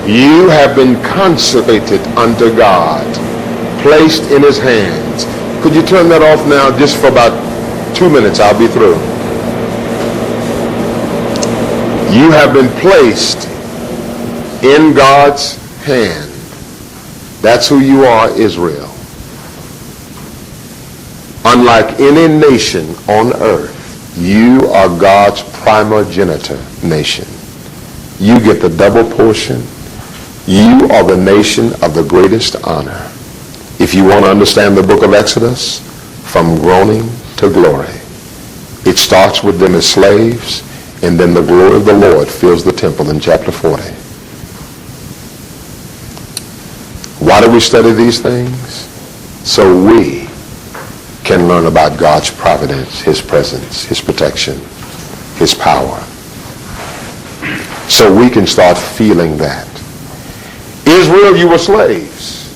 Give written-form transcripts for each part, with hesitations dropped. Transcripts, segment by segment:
You have been consecrated unto God, placed in his hands. Could you turn that off now just for about 2 minutes? I'll be through. You have been placed in God's hand. That's who you are, Israel. Unlike any nation on earth, you are God's primogenitor nation. You get the double portion. You are the nation of the greatest honor. If you want to understand the book of Exodus, from groaning to glory, it starts with them as slaves, and then the glory of the Lord fills the temple in chapter 40. Why do we study these things? So we can learn about God's providence, his presence, his protection, his power. So we can start feeling that. Israel, you were slaves.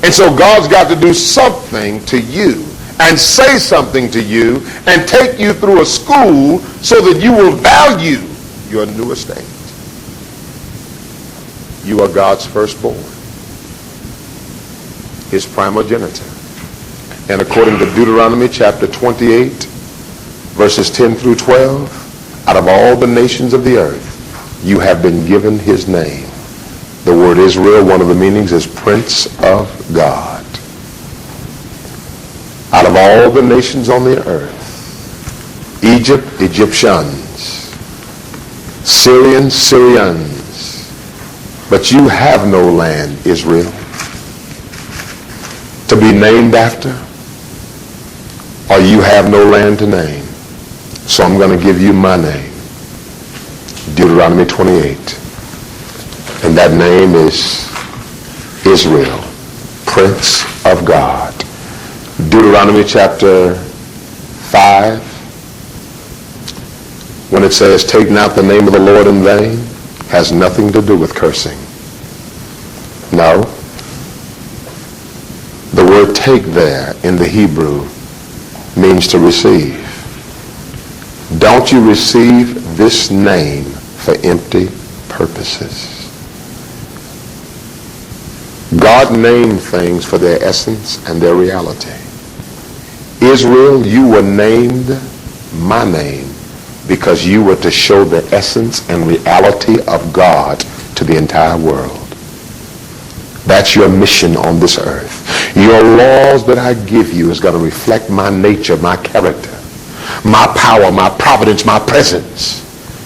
And so God's got to do something to you and say something to you and take you through a school so that you will value your new estate. You are God's firstborn, his primogenitor. And according to Deuteronomy chapter 28, verses 10 through 12, out of all the nations of the earth, you have been given his name. The word Israel, one of the meanings is Prince of God. Out of all the nations on the earth, Egypt, Egyptians, Syrians, Syrians, but you have no land, Israel, to be named after, or you have no land to name. So I'm going to give you my name, Deuteronomy 28. And that name is Israel, Prince of God. Deuteronomy chapter 5, when it says, take not the name of the Lord in vain, has nothing to do with cursing. No. The word take there in the Hebrew means to receive. Don't you receive this name for empty purposes. God named things for their essence and their reality. Israel, you were named my name because you were to show the essence and reality of God to the entire world. That's your mission on this earth. Your laws that I give you is going to reflect my nature, my character, my power, my providence, my presence.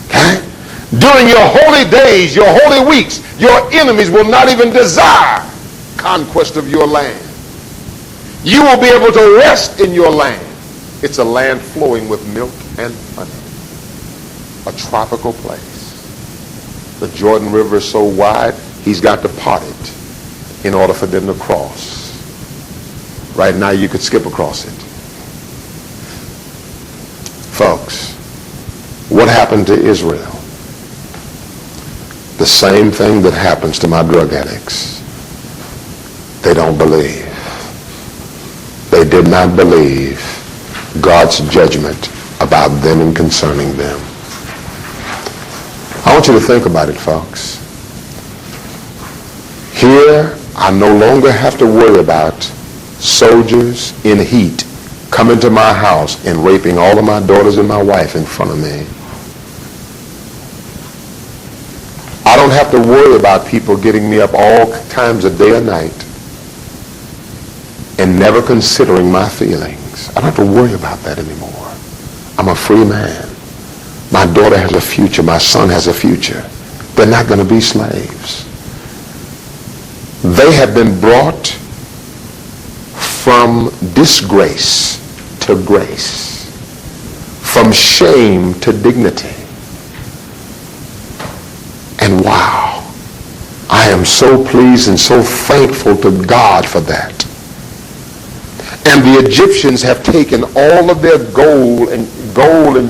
Okay? During your holy days, your holy weeks, your enemies will not even desire conquest of your land. You will be able to rest in your land. It's a land flowing with milk and honey. A tropical place. The Jordan River is so wide, he's got to part it in order for them to cross. Right now you could skip across it. Folks, what happened to Israel? The same thing that happens to my drug addicts. They don't believe. They did not believe God's judgment about them and concerning them. I want you to think about it, folks. Here, I no longer have to worry about soldiers in heat coming to my house and raping all of my daughters and my wife in front of me. I don't have to worry about people getting me up all times of day or night and never considering my feelings. I don't have to worry about that anymore. I'm a free man. My daughter has a future. My son has a future. They're not going to be slaves. They have been brought from disgrace to grace, from shame to dignity. And wow, I am so pleased and so thankful to God for that. And the Egyptians have taken all of their gold and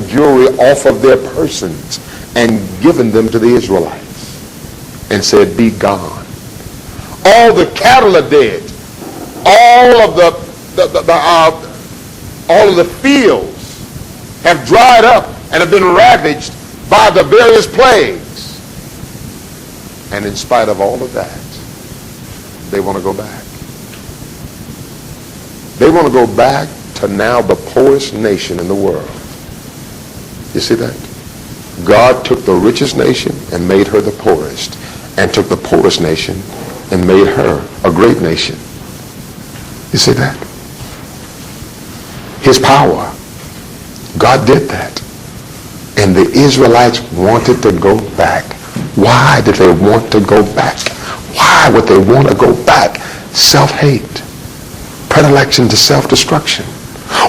jewelry off of their persons and given them to the Israelites and said, be gone. All the cattle are dead. All of the fields have dried up and have been ravaged by the various plagues. And in spite of all of that, they want to go back. They want to go back to now the poorest nation in the world. You see that? God took the richest nation and made her the poorest, and took the poorest nation and made her a great nation. You see that? His power. God did that. And the Israelites wanted to go back. Why did they want to go back? Why would they want to go back? Self-hate. Predilection to self-destruction.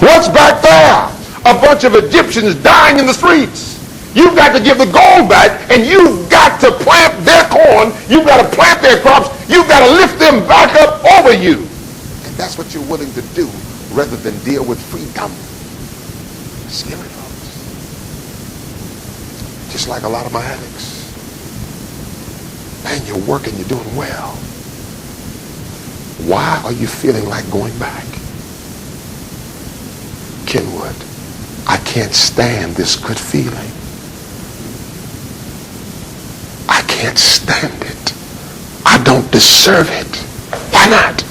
What's back there? A bunch of Egyptians dying in the streets. You've got to give the gold back, and you've got to plant their corn. You've got to plant their crops. You've got to lift them back up over you. And that's what you're willing to do rather than deal with freedom. Scary, folks. Just like a lot of my addicts. Man, you're working, you're doing well. Why are you feeling like going back? Kinwood, I can't stand this good feeling. I can't stand it. I don't deserve it. Why not?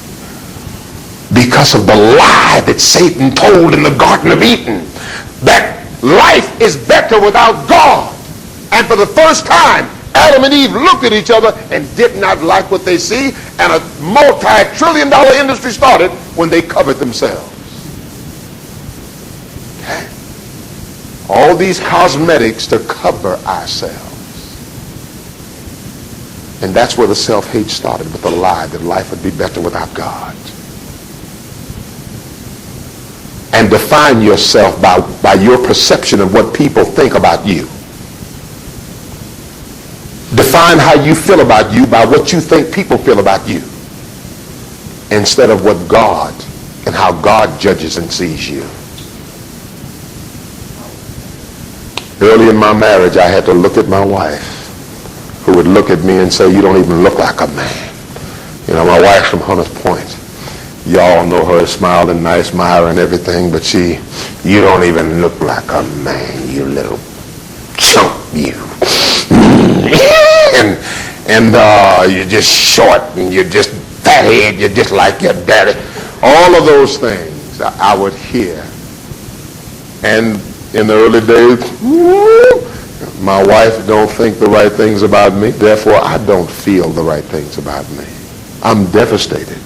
Because of the lie that Satan told in the Garden of Eden, that life is better without God. And for the first time, Adam and Eve looked at each other and did not like what they see, and a multi-trillion-dollar industry started when they covered themselves. Okay? All these cosmetics to cover ourselves. And that's where the self-hate started, with the lie that life would be better without God. And define yourself by your perception of what people think about you. Define how you feel about you by what you think people feel about you, instead of what God and how God judges and sees you. Early in my marriage, I had to look at my wife, who would look at me and say, "You don't even look like a man." You know, my wife's from Hunters Point. Y'all know her, smiled and nice, Myra and everything, but "You don't even look like a man, you little chump, you." and you're just short, and you're just fathead, you're just like your daddy. All of those things I would hear. And in the early days, my wife don't think the right things about me, therefore I don't feel the right things about me. I'm devastated.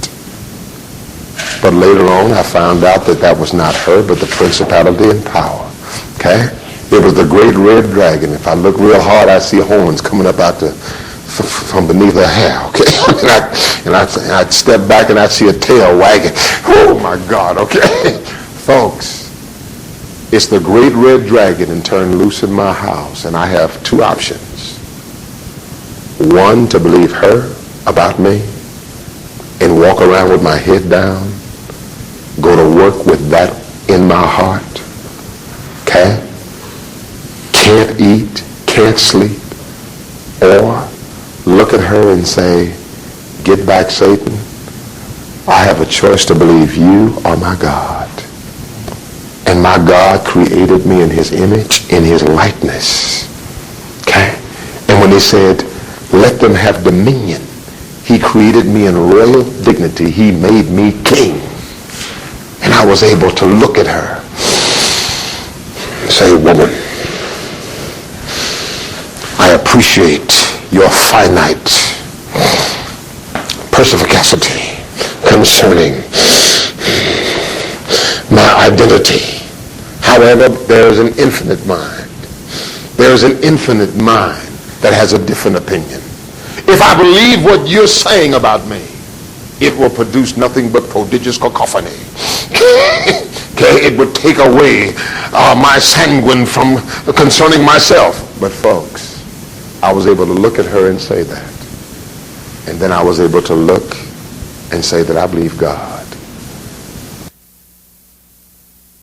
But later on, I found out that that was not her, but the principality and power. Okay? It was the great red dragon. If I look real hard, I see horns coming up out from beneath her hair. Okay? and I'd step back and I'd see a tail wagging. Oh my God, okay? Folks, it's the great red dragon and turned loose in my house, and I have two options. One, to believe her about me and walk around with my head down, go to work with that in my heart, okay? Can't eat, can't sleep, or look at her and say, "Get back, Satan. I have a choice to believe you are my God. And my God created me in his image, in his likeness." Okay? And when he said, "Let them have dominion," he created me in royal dignity. He made me king. And I was able to look at her and say, "Woman, I appreciate your finite perspicacity concerning my identity. However, there is an infinite mind. There is an infinite mind that has a different opinion. If I believe what you're saying about me, it will produce nothing but prodigious cacophony." Okay, it would take away my sanguine from concerning myself. But folks, I was able to look at her and say that. And then I was able to look and say that I believe God.